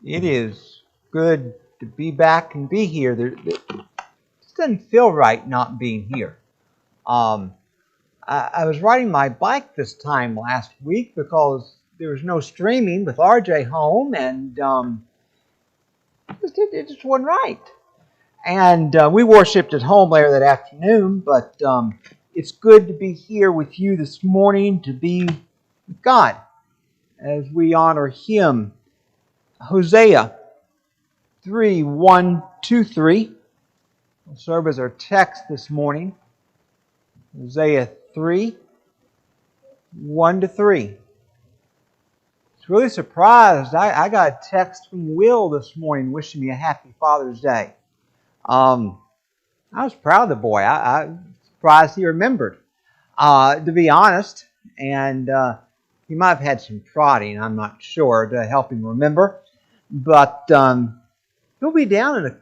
It is good to be back and be here. It just doesn't feel right not being here. I was riding my bike this time last week because there was no streaming with RJ home, and it just wasn't right. And we worshipped at home later that afternoon, but it's good to be here with you this morning to be with God as we honor Him. Hosea 3:1-3 will serve as our text this morning. Hosea 3:1-3. I was really surprised. I got a text from Will this morning wishing me a happy Father's Day. I was proud of the boy. I was surprised he remembered, to be honest. And he might have had some prodding, I'm not sure, to help him remember. But he'll be down in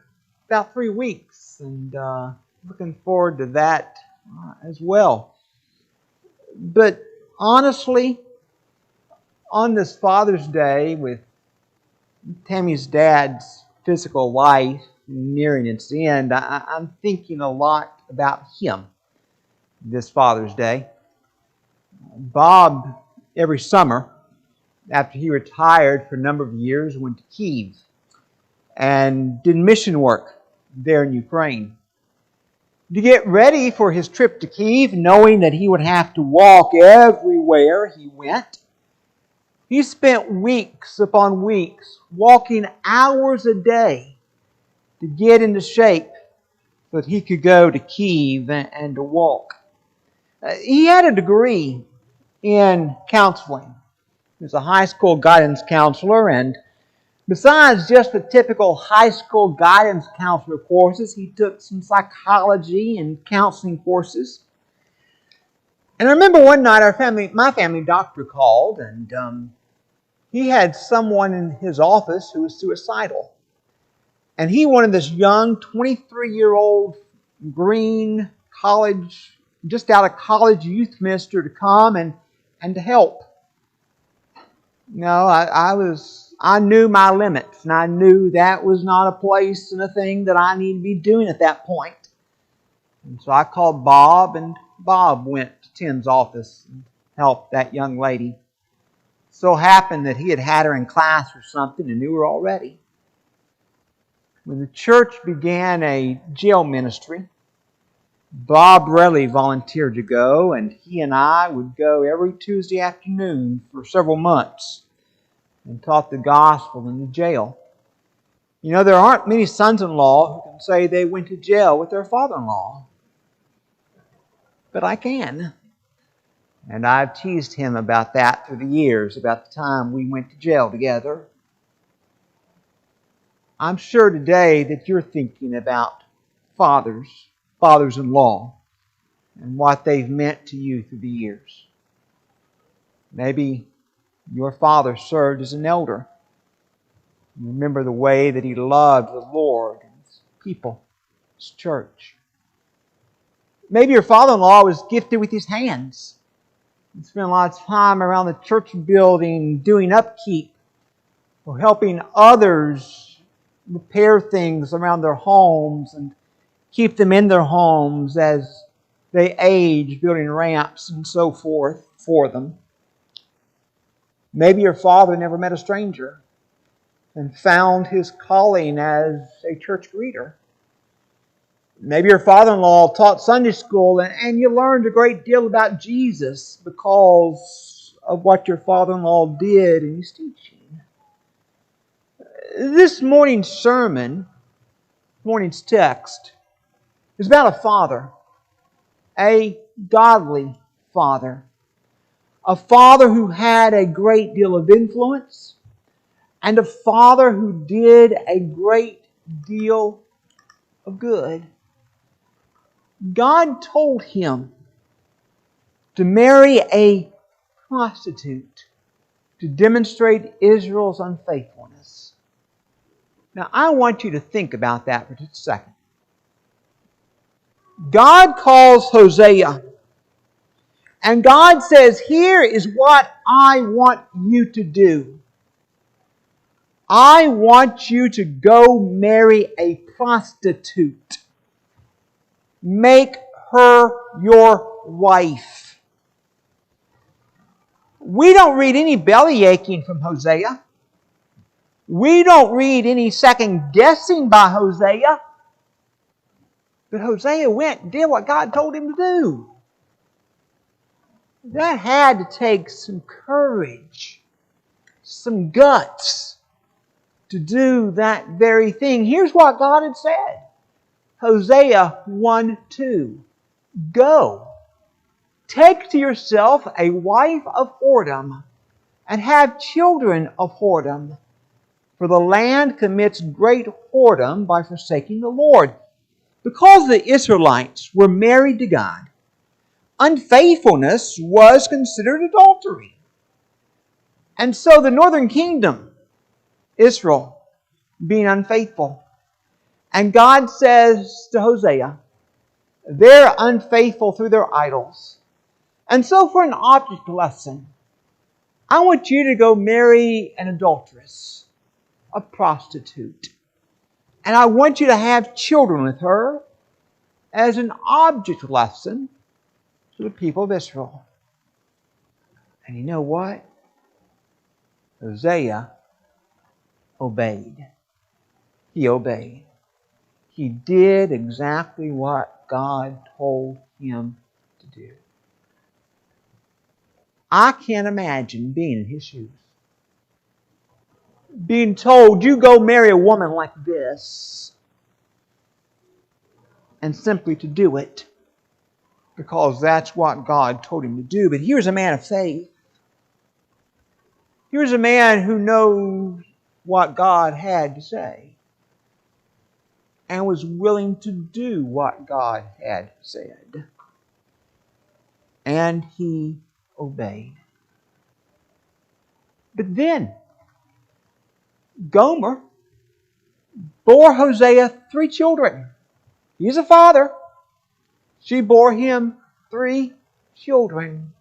about 3 weeks, and looking forward to that as well. But honestly, on this Father's Day, with Tammy's dad's physical life nearing its end, I'm thinking a lot about him this Father's Day. Bob, every summer, after he retired for a number of years, went to Kyiv and did mission work there in Ukraine. To get ready for his trip to Kyiv, knowing that he would have to walk everywhere he went, he spent weeks upon weeks walking hours a day to get into shape so that he could go to Kyiv and to walk. He had a degree in counseling. He was a high school guidance counselor, and besides just the typical high school guidance counselor courses, he took some psychology and counseling courses. And I remember one night my family doctor called, and he had someone in his office who was suicidal. And he wanted this young 23-year-old green college, just out of college youth minister to come and to help. No, I knew my limits, and I knew that was not a place and a thing that I needed to be doing at that point. And so I called Bob, and Bob went to Tim's office and helped that young lady. It so happened that he had her in class or something and knew her already. When the church began a jail ministry, Bob readily volunteered to go, and he and I would go every Tuesday afternoon for several months and taught the gospel in the jail. You know, there aren't many sons-in-law who can say they went to jail with their father-in-law. But I can. And I've teased him about that through the years, about the time we went to jail together. I'm sure today that you're thinking about fathers-in-law, and what they've meant to you through the years. Maybe your father served as an elder. You remember the way that he loved the Lord and His people, His church. Maybe your father-in-law was gifted with his hands. He spent a lot of time around the church building doing upkeep or helping others repair things around their homes and keep them in their homes as they age, building ramps and so forth for them. Maybe your father never met a stranger and found his calling as a church greeter. Maybe your father-in-law taught Sunday school and you learned a great deal about Jesus because of what your father-in-law did in his teaching. This morning's sermon, morning's text, is about a father, a godly father, a father who had a great deal of influence, and a father who did a great deal of good. God told him to marry a prostitute to demonstrate Israel's unfaithfulness. Now, I want you to think about that for just a second. God calls Hosea, and God says, here is what I want you to do. I want you to go marry a prostitute. Make her your wife. We don't read any belly aching from Hosea. We don't read any second guessing by Hosea. But Hosea went and did what God told him to do. That had to take some courage, some guts to do that very thing. Here's what God had said. Hosea 1:2. Go, take to yourself a wife of whoredom, and have children of whoredom. For the land commits great whoredom by forsaking the Lord. Because the Israelites were married to God, unfaithfulness was considered adultery. And so the northern kingdom, Israel, being unfaithful. And God says to Hosea, they're unfaithful through their idols. And so for an object lesson, I want you to go marry an adulteress, a prostitute. And I want you to have children with her as an object lesson to the people of Israel. And you know what? Hosea obeyed. He obeyed. He did exactly what God told him to do. I can't imagine being in his shoes. Being told, you go marry a woman like this. And simply to do it. Because that's what God told him to do. But here's a man of faith. Here's a man who knows what God had to say. And was willing to do what God had said. And he obeyed. But then, Gomer bore Hosea 3 children. He's a father. She bore him 3 children.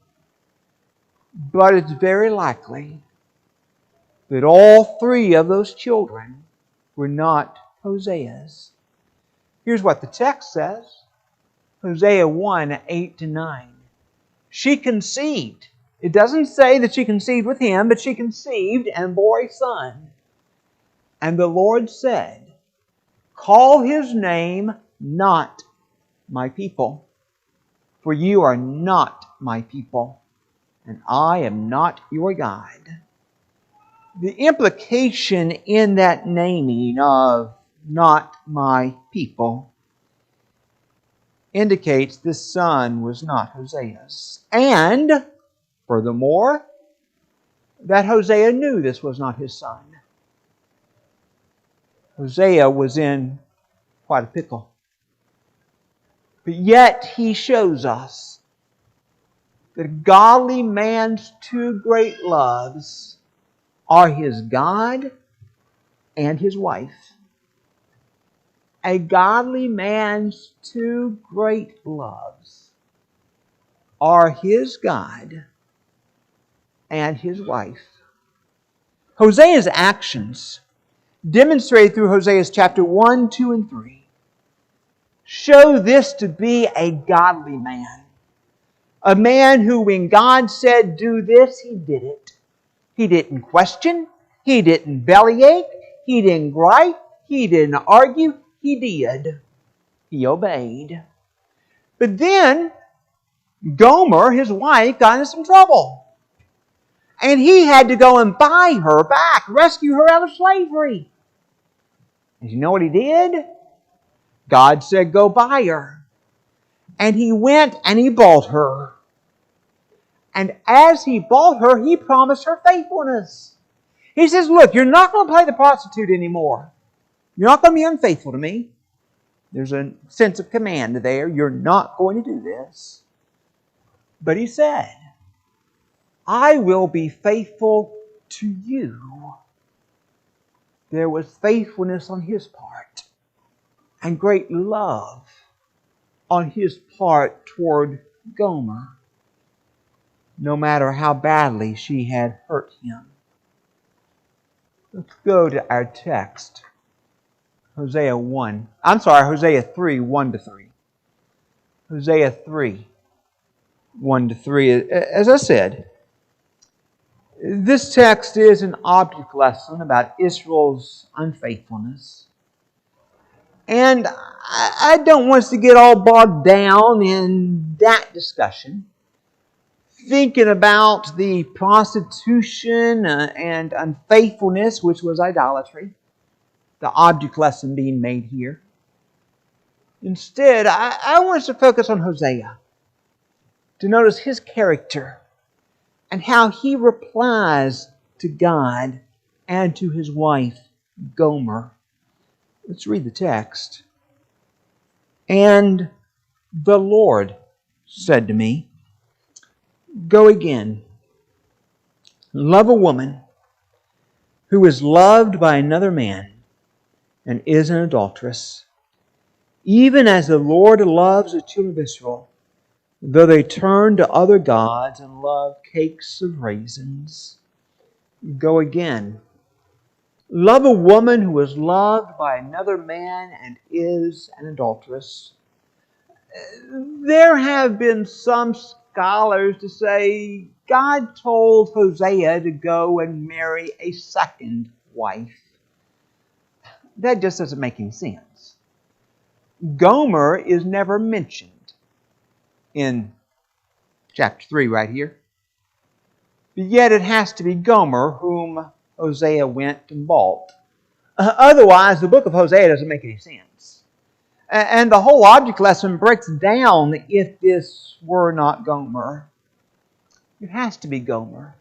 But it's very likely that all 3 of those children were not Hosea's. Here's what the text says. Hosea 1:8-9. She conceived. It doesn't say that she conceived with him, but she conceived and bore a son. And the Lord said, call his name not my people, for you are not my people, and I am not your God. The implication in that naming of not my people indicates this son was not Hosea's. And, furthermore, that Hosea knew this was not his son. Hosea was in quite a pickle. But yet he shows us that a godly man's 2 great loves are his God and his wife. A godly man's 2 great loves are his God and his wife. Hosea's actions, demonstrated through Hosea's chapter 1, 2, and 3, show this to be a godly man. A man who, when God said, do this, he did it. He didn't question. He didn't bellyache. He didn't gripe. He didn't argue. He did. He obeyed. But then, Gomer, his wife, got into some trouble. And he had to go and buy her back, rescue her out of slavery. And you know what he did? God said, go buy her. And he went and he bought her. And as he bought her, he promised her faithfulness. He says, look, you're not going to play the prostitute anymore. You're not going to be unfaithful to me. There's a sense of command there. You're not going to do this. But he said, I will be faithful to you. There was faithfulness on his part and great love on his part toward Gomer, no matter how badly she had hurt him. Let's go to our text. Hosea 3, 1 to 3. Hosea 3, 1 to 3. As I said, this text is an object lesson about Israel's unfaithfulness. And I don't want us to get all bogged down in that discussion, thinking about the prostitution and unfaithfulness, which was idolatry, the object lesson being made here. Instead, I want us to focus on Hosea, to notice his character and how he replies to God and to his wife, Gomer. Let's read the text. And the Lord said to me, "Go again, love a woman who is loved by another man and is an adulteress, even as the Lord loves the children of Israel, though they turn to other gods and love cakes of raisins. Go again, love a woman who is loved by another man and is an adulteress." There have been some scholars to say God told Hosea to go and marry a second wife. That just doesn't make any sense. Gomer is never mentioned in chapter 3 right here. But yet it has to be Gomer whom Hosea went and bought. Otherwise, the book of Hosea doesn't make any sense. And the whole object lesson breaks down if this were not Gomer. It has to be Gomer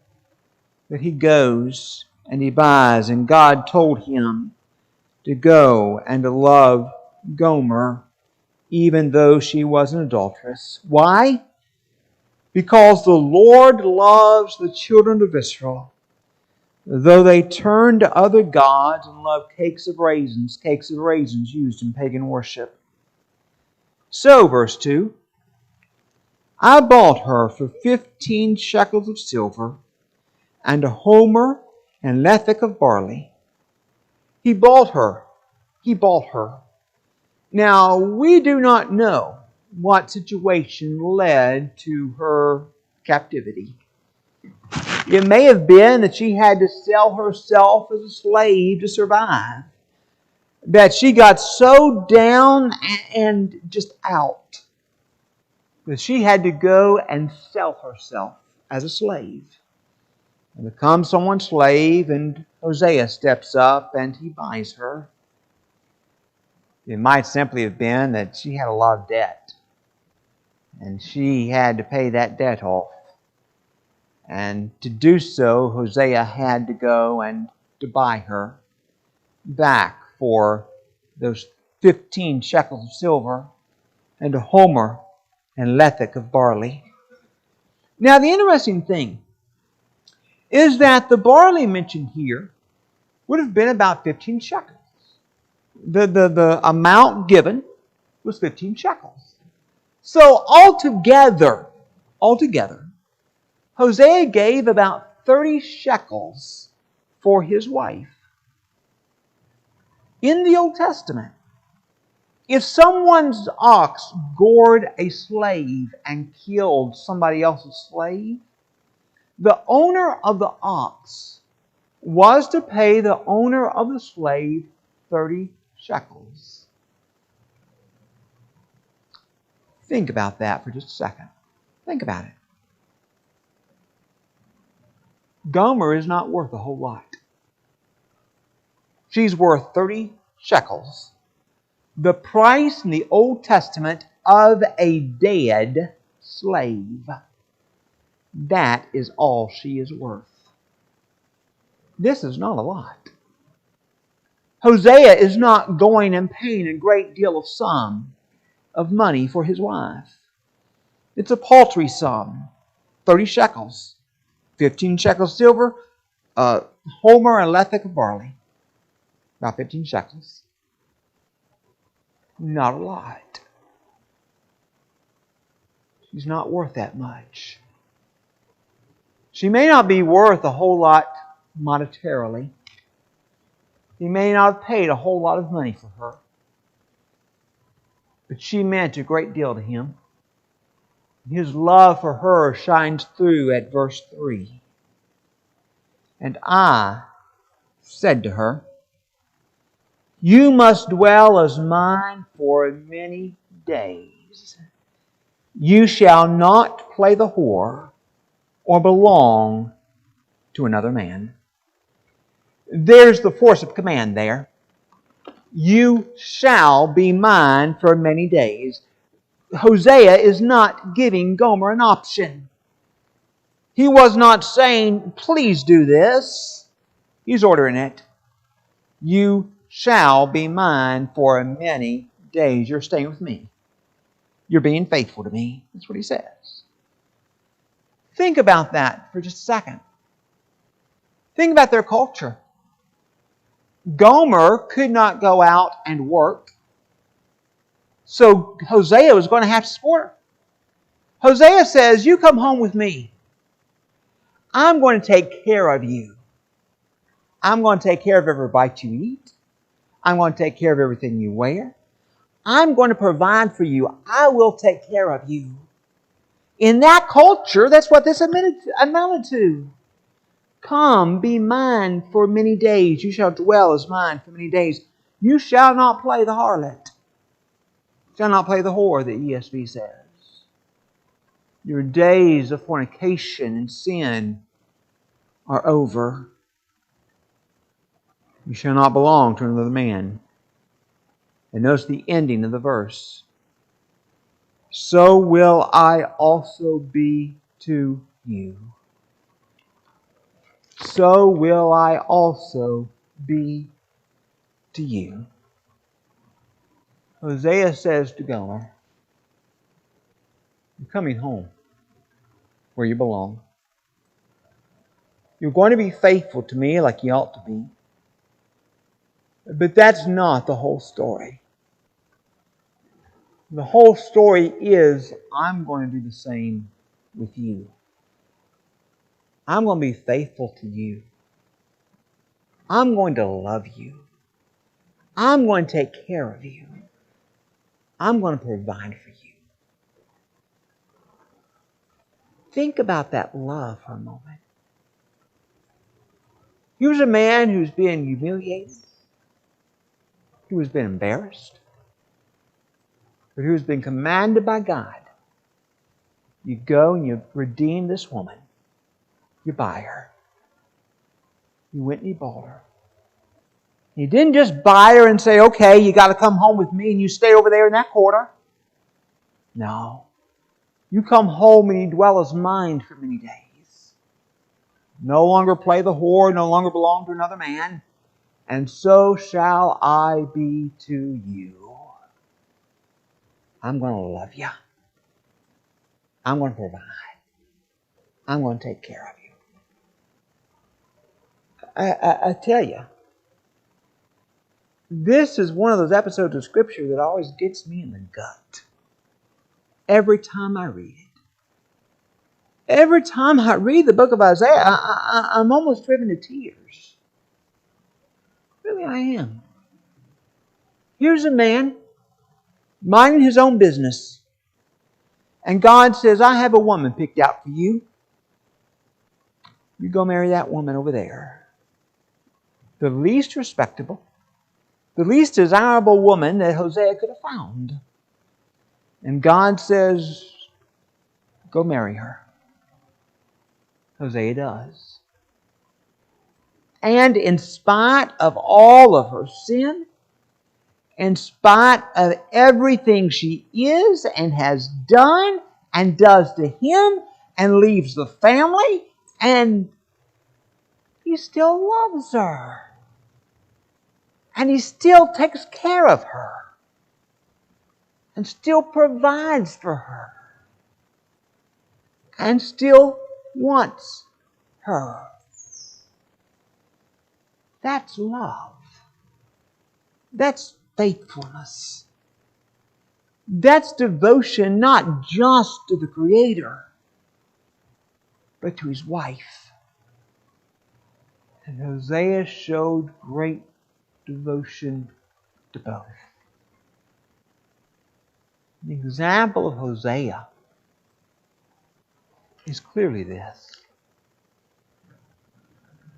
that he goes and he buys, and God told him to go and to love Gomer even though she was an adulteress. Why? Because the Lord loves the children of Israel, though they turn to other gods and love cakes of raisins used in pagan worship. So, verse 2, I bought her for 15 shekels of silver and a homer and lethek of barley. He bought her. Now, we do not know what situation led to her captivity. It may have been that she had to sell herself as a slave to survive, that she got so down and just out that she had to go and sell herself as a slave and become someone's slave, and Hosea steps up and he buys her. It might simply have been that she had a lot of debt and she had to pay that debt off. And to do so, Hosea had to go and to buy her back for those 15 shekels of silver and a homer and lethek of barley. Now, the interesting thing is that the barley mentioned here would have been about 15 shekels. The amount given was 15 shekels. So altogether, Hosea gave about 30 shekels for his wife. In the Old Testament, if someone's ox gored a slave and killed somebody else's slave, the owner of the ox was to pay the owner of the slave 30 shekels. Think about that for just a second. Think about it. Gomer is not worth a whole lot. She's worth 30 shekels. The price in the Old Testament of a dead slave. That is all she is worth. This is not a lot. Hosea is not going and paying a great deal of sum of money for his wife. It's a paltry sum. 30 shekels. 15 shekels silver, homer and lethek of barley. About 15 shekels. Not a lot. She's not worth that much. She may not be worth a whole lot monetarily, He may not have paid a whole lot of money for her, but she meant a great deal to him. His love for her shines through at verse 3. And I said to her, you must dwell as mine for many days. You shall not play the whore or belong to another man. There's the force of command there. You shall be mine for many days. Hosea is not giving Gomer an option. He was not saying, please do this. He's ordering it. You shall be mine for many days. You're staying with me. You're being faithful to me. That's what he says. Think about that for just a second. Think about their culture. Gomer could not go out and work, so Hosea was going to have to support her. Hosea says, you come home with me. I'm going to take care of you. I'm going to take care of every bite you eat. I'm going to take care of everything you wear. I'm going to provide for you. I will take care of you. In that culture, that's what this amounted to. Come, be mine for many days. You shall dwell as mine for many days. You shall not play the harlot. Shall not play the whore, the ESV says. Your days of fornication and sin are over. You shall not belong to another man. And notice the ending of the verse. So will I also be to you. So will I also be to you. Hosea says to Gomer, you're coming home where you belong. You're going to be faithful to me like you ought to be. But that's not the whole story. The whole story is, I'm going to do the same with you. I'm going to be faithful to you. I'm going to love you. I'm going to take care of you. I'm going to provide for you. Think about that love for a moment. He was a man who's been humiliated. He was been embarrassed. But who's been commanded by God. You go and you redeem this woman. You buy her. You went and you bought her. You didn't just buy her and say, okay, you got to come home with me and you stay over there in that corner. No. You come home and you dwell as mine for many days. No longer play the whore, no longer belong to another man. And so shall I be to you. I'm going to love you. I'm going to provide. I'm going to take care of you. I tell you, this is one of those episodes of Scripture that always gets me in the gut. Every time I read it. Every time I read the book of Isaiah, I'm almost driven to tears. Really, I am. Here's a man minding his own business. And God says, I have a woman picked out for you. You go marry that woman over there. The least respectable, the least desirable woman that Hosea could have found. And God says, go marry her. Hosea does. And in spite of all of her sin, in spite of everything she is and has done and does to him and leaves the family, and he still loves her. And he still takes care of her. And still provides for her. And still wants her. That's love. That's faithfulness. That's devotion not just to the Creator, but to his wife. And Hosea showed great devotion to both. The example of Hosea is clearly this: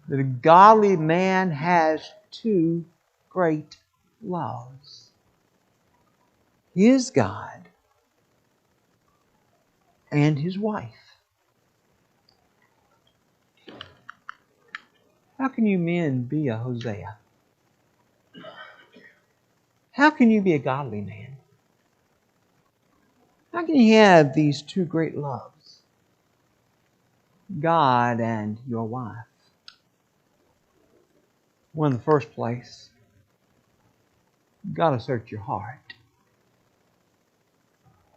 that a godly man has two great loves: his God and his wife. How can you men be a Hosea? How can you be a godly man? How can you have these two great loves? God and your wife. Well, in the first place, you've got to search your heart.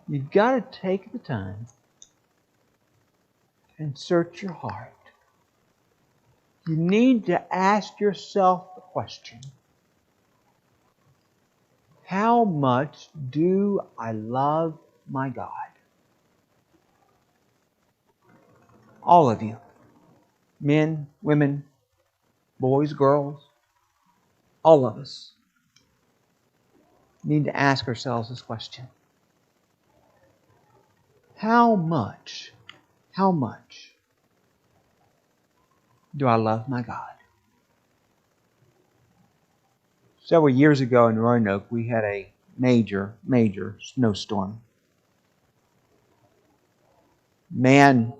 You've got to take the time and search your heart. You need to ask yourself the question: how much do I love my God? All of you, men, women, boys, girls, all of us need to ask ourselves this question: how much do I love my God? Several years ago in Roanoke, we had a major snowstorm. Man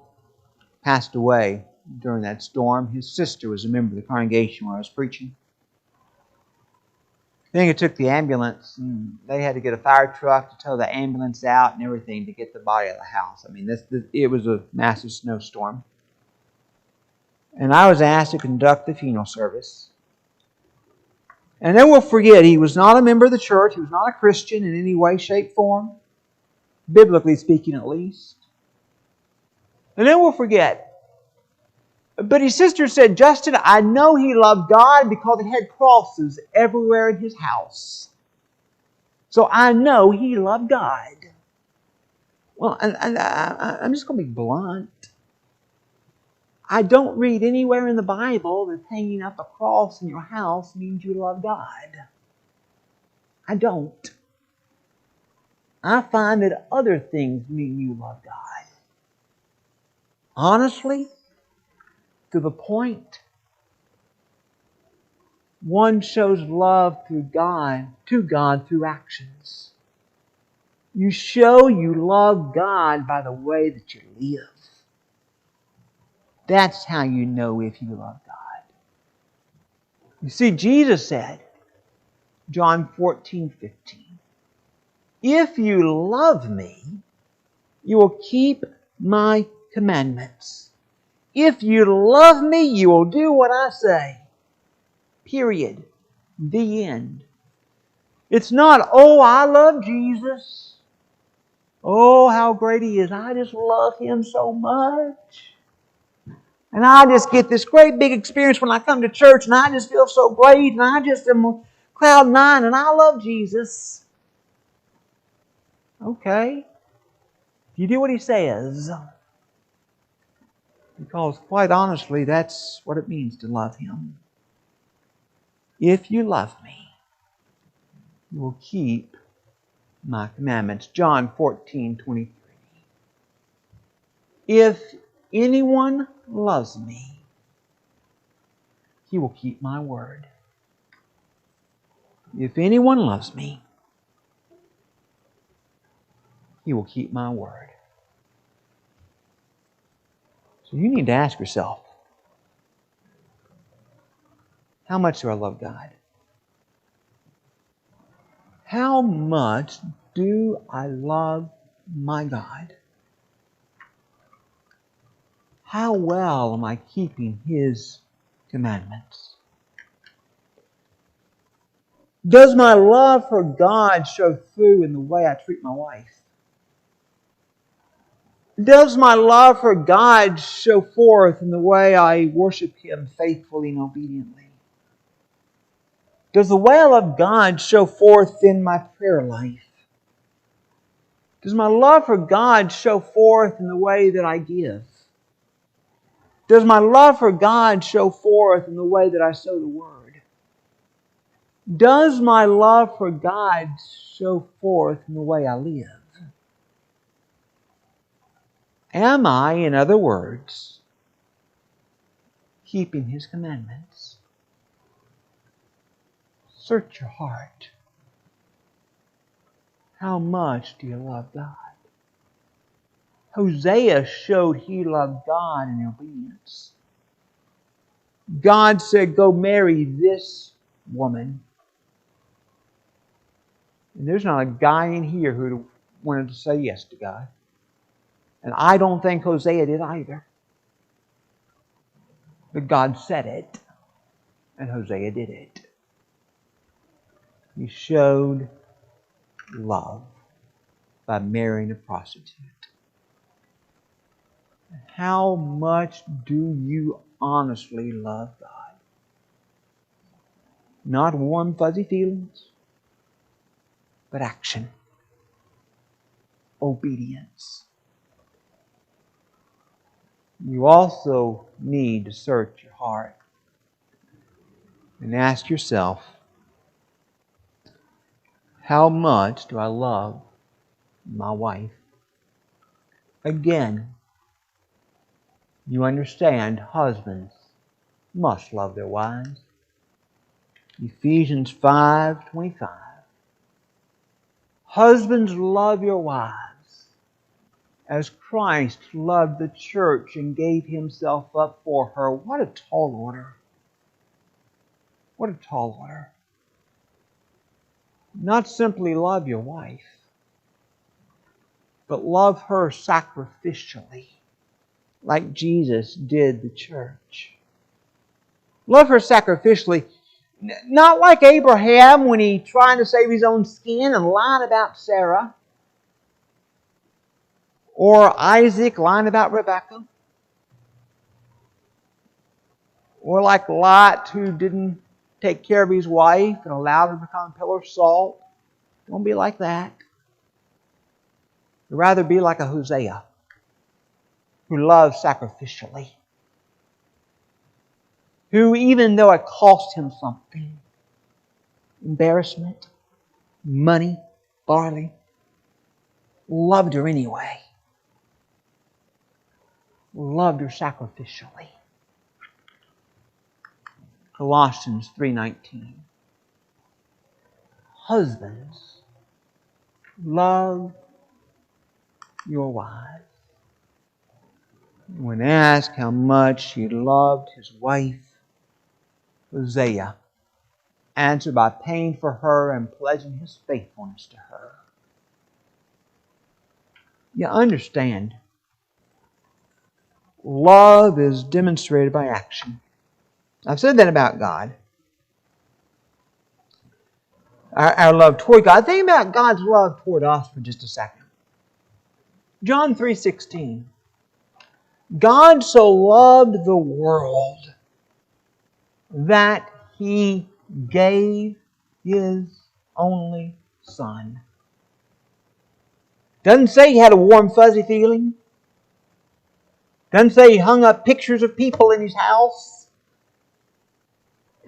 passed away during that storm. His sister was a member of the congregation where I was preaching. I think it took the ambulance, and they had to get a fire truck to tow the ambulance out and everything to get the body out of the house. I mean, it was a massive snowstorm. And I was asked to conduct the funeral service. And then we'll forget, he was not a member of the church. He was not a Christian in any way, shape, form. Biblically speaking, at least. And then we'll forget. But his sister said, "Justin, I know he loved God because he had crosses everywhere in his house. So I know he loved God." Well, I'm just going to be blunt. I don't read anywhere in the Bible that hanging up a cross in your house means you love God. I don't. I find that other things mean you love God. Honestly, to the point, one shows love to God through actions. You show you love God by the way that you live. That's how you know if you love God. You see, Jesus said, John 14:15, "If you love me, you will keep my commandments. If you love me, you will do what I say." Period. The end. It's not, "Oh, I love Jesus. Oh, how great He is. I just love Him so much. And I just get this great big experience when I come to church, and I just feel so great, and I just am on cloud nine, and I love Jesus." Okay. You do what He says. Because quite honestly, that's what it means to love Him. If you love me, you will keep my commandments. John 14:23. If anyone loves me, he will keep my word. If anyone loves me, he will keep my word. So you need to ask yourself, how much do I love God? How much do I love my God? How well am I keeping His commandments? Does my love for God show through in the way I treat my wife? Does my love for God show forth in the way I worship Him faithfully and obediently? Does the way I love God show forth in my prayer life? Does my love for God show forth in the way that I give? Does my love for God show forth in the way that I sow the Word? Does my love for God show forth in the way I live? Am I, in other words, keeping His commandments? Search your heart. How much do you love God? Hosea showed he loved God in obedience. God said, go marry this woman. And there's not a guy in here who wanted to say yes to God. And I don't think Hosea did either. But God said it, and Hosea did it. He showed love by marrying a prostitute. How much do you honestly love God? Not warm, fuzzy feelings, but action, obedience. You also need to search your heart and ask yourself, how much do I love my wife? Again, you understand husbands must love their wives. Ephesians 5:25. Husbands, love your wives as Christ loved the church and gave Himself up for her. What a tall order. What a tall order. Not simply love your wife, but love her sacrificially, like Jesus did the church. Love her sacrificially, not like Abraham when he tried to save his own skin and lied about Sarah, or Isaac lying about Rebekah, or like Lot who didn't take care of his wife and allowed her to become a pillar of salt. Don't be like that. Rather be like a Hosea who loves sacrificially, who, even though it cost him something, embarrassment, money, barley, loved her anyway. Loved her sacrificially. Colossians 3:19. Husbands, love your wives. When asked how much he loved his wife, Hosea answered by paying for her and pledging his faithfulness to her. You understand, love is demonstrated by action. I've said that about God. Our love toward God. Think about God's love toward us for just a second. John 3:16. God so loved the world that He gave His only Son. Doesn't say He had a warm, fuzzy feeling. Doesn't say He hung up pictures of people in His house.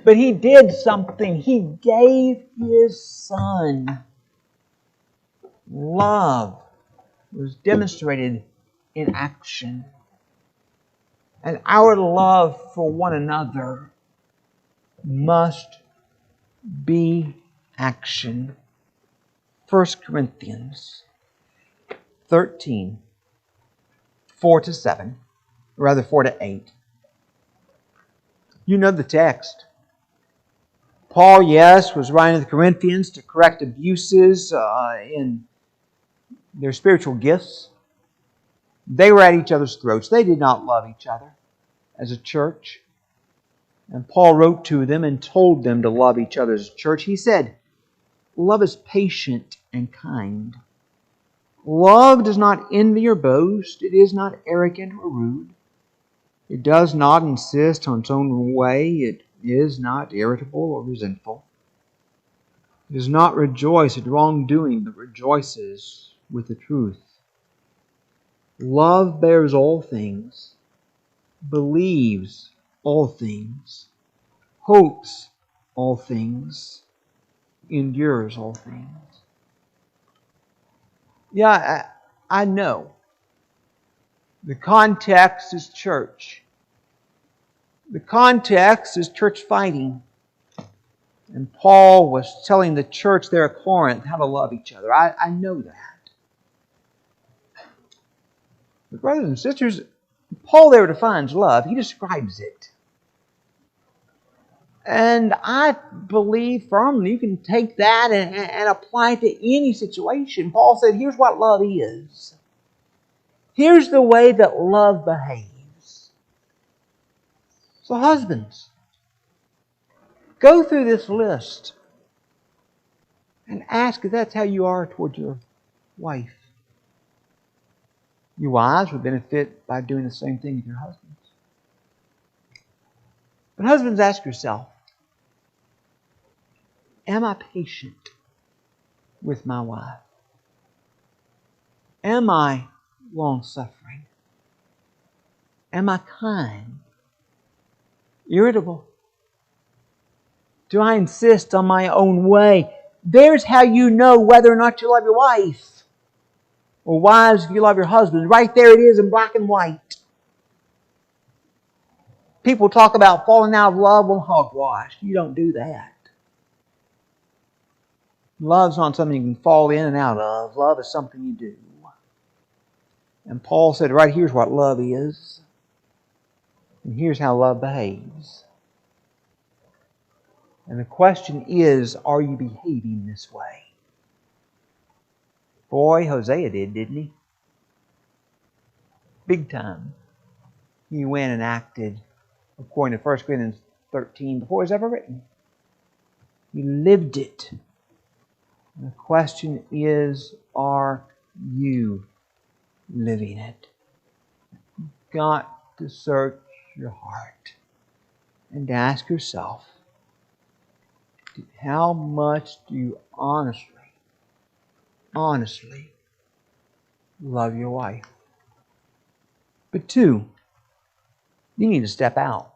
But He did something. He gave His Son. Love was demonstrated in action. And our love for one another must be action. 1 Corinthians 13, 4-7, or rather 4-8. You know the text. Paul, yes, was writing to the Corinthians to correct abuses in their spiritual gifts. They were at each other's throats. They did not love each other as a church. And Paul wrote to them and told them to love each other as a church. He said, love is patient and kind. Love does not envy or boast. It is not arrogant or rude. It does not insist on its own way. It is not irritable or resentful. It does not rejoice at wrongdoing, but rejoices with the truth. Love bears all things, believes all things, hopes all things, endures all things. Yeah, I know. The context is church. The context is church fighting. And Paul was telling the church there at Corinth how to love each other. I know that. But brothers and sisters, Paul there defines love. He describes it. And I believe firmly you can take that and apply it to any situation. Paul said, here's what love is. Here's the way that love behaves. So husbands, go through this list and ask if that's how you are toward your wife. Your wives would benefit by doing the same thing with your husbands. But husbands, ask yourself, am I patient with my wife? Am I long-suffering? Am I kind? Irritable? Do I insist on my own way? There's how you know whether or not you love your wife. Or wives, if you love your husband. Right there it is in black and white. People talk about falling out of love. Well, hogwash. You don't do that. Love's not something you can fall in and out of. Love is something you do. And Paul said, right here's what love is. And here's how love behaves. And the question is, are you behaving this way? Boy, Hosea didn't he? Big time. He went and acted according to 1 Corinthians 13 before it was ever written. He lived it. And the question is, are you living it? You've got to search your heart and ask yourself, how much do you honestly love your wife? But 2, you need to step out.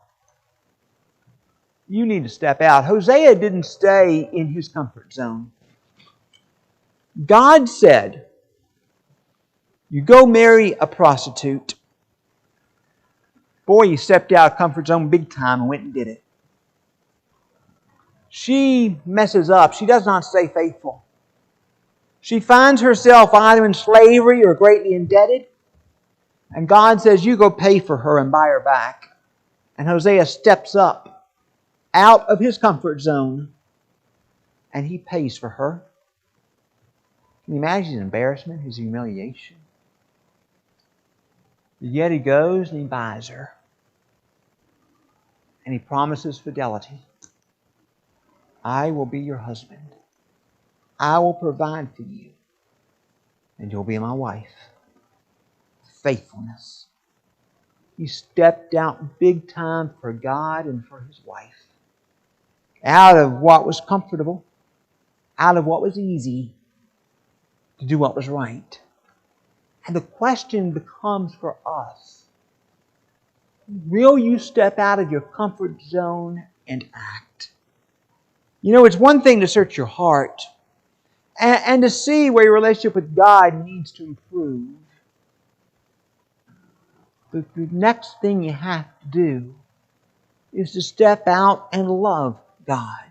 You need to step out. Hosea didn't stay in his comfort zone. God said, you go marry a prostitute. Boy, he stepped out of comfort zone big time and went and did it. She messes up. She does not stay faithful. She finds herself either in slavery or greatly indebted. And God says, you go pay for her and buy her back. And Hosea steps up out of his comfort zone and he pays for her. Can you imagine his embarrassment, his humiliation? Yet he goes and he buys her. And he promises fidelity. I will be your husband. I will provide for you. And you'll be my wife. Faithfulness. He stepped out big time for God and for his wife. Out of what was comfortable. Out of what was easy. To do what was right. And the question becomes for us, will you step out of your comfort zone and act? You know, it's one thing to search your heart and to see where your relationship with God needs to improve. But the next thing you have to do is to step out and love God.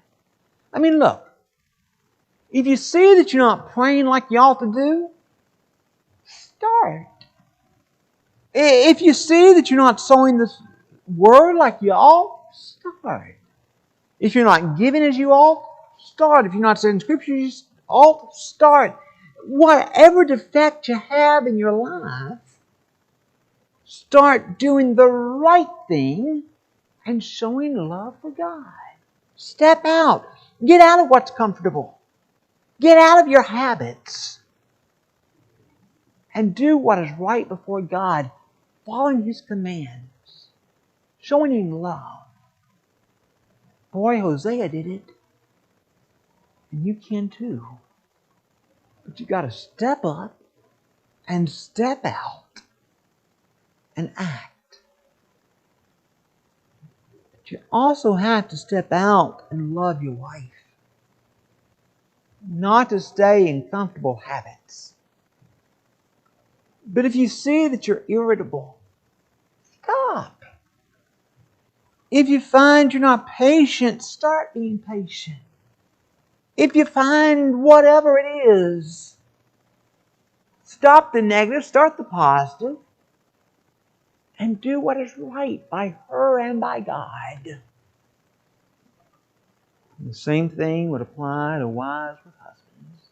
I mean, look, if you see that you're not praying like you ought to do, start. If you see that you're not sowing this word like you ought, start. If you're not giving as you ought, start. If you're not saying Scripture you ought, start. Whatever defect you have in your life, start doing the right thing and showing love for God. Step out. Get out of what's comfortable. Get out of your habits. And do what is right before God, following His commands, showing Him love. Boy, Hosea did it. And you can too. But you got to step up and step out and act. But you also have to step out and love your wife. not to stay in comfortable habits. But if you see that you're irritable, stop. If you find you're not patient, start being patient. If you find whatever it is, stop the negative, start the positive, and do what is right by her and by God. The same thing would apply to wives with husbands.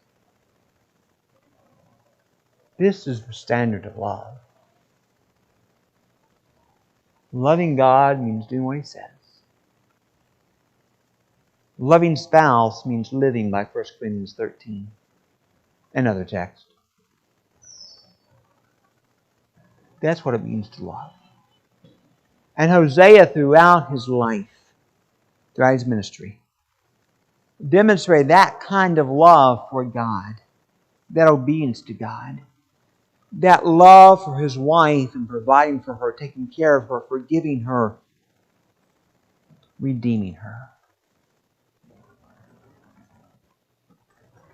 This is the standard of love. Loving God means doing what He says. Loving spouse means living by 1 Corinthians 13. Another text. That's what it means to love. And Hosea, throughout his life, throughout his ministry, demonstrated that kind of love for God, that obedience to God, that love for his wife and providing for her, taking care of her, forgiving her, redeeming her.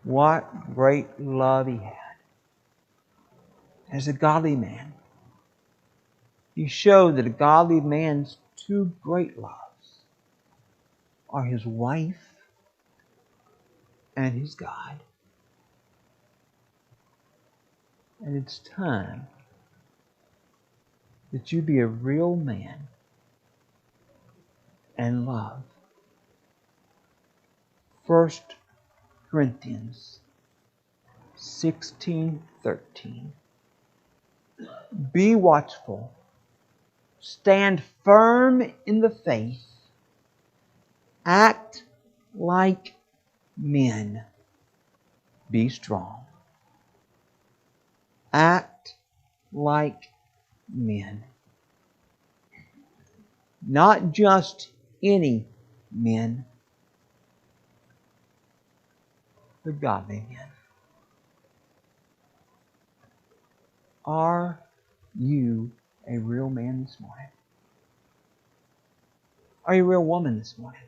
What great love he had. As a godly man, he showed that a godly man's two great loves are his wife and his God. And it's time that you be a real man and love. 1 Corinthians 16:13. Be watchful. Stand firm in the faith. Act like men. Be strong. Act like men. Not just any men, but godly men. Are you a real man this morning? Are you a real woman this morning?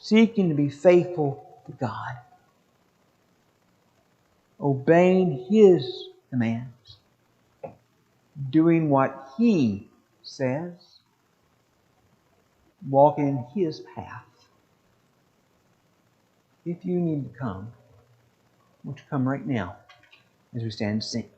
Seeking to be faithful to God. Obeying His commands. Doing what He says. Walking in His path. If you need to come, won't you come right now as we stand and sing?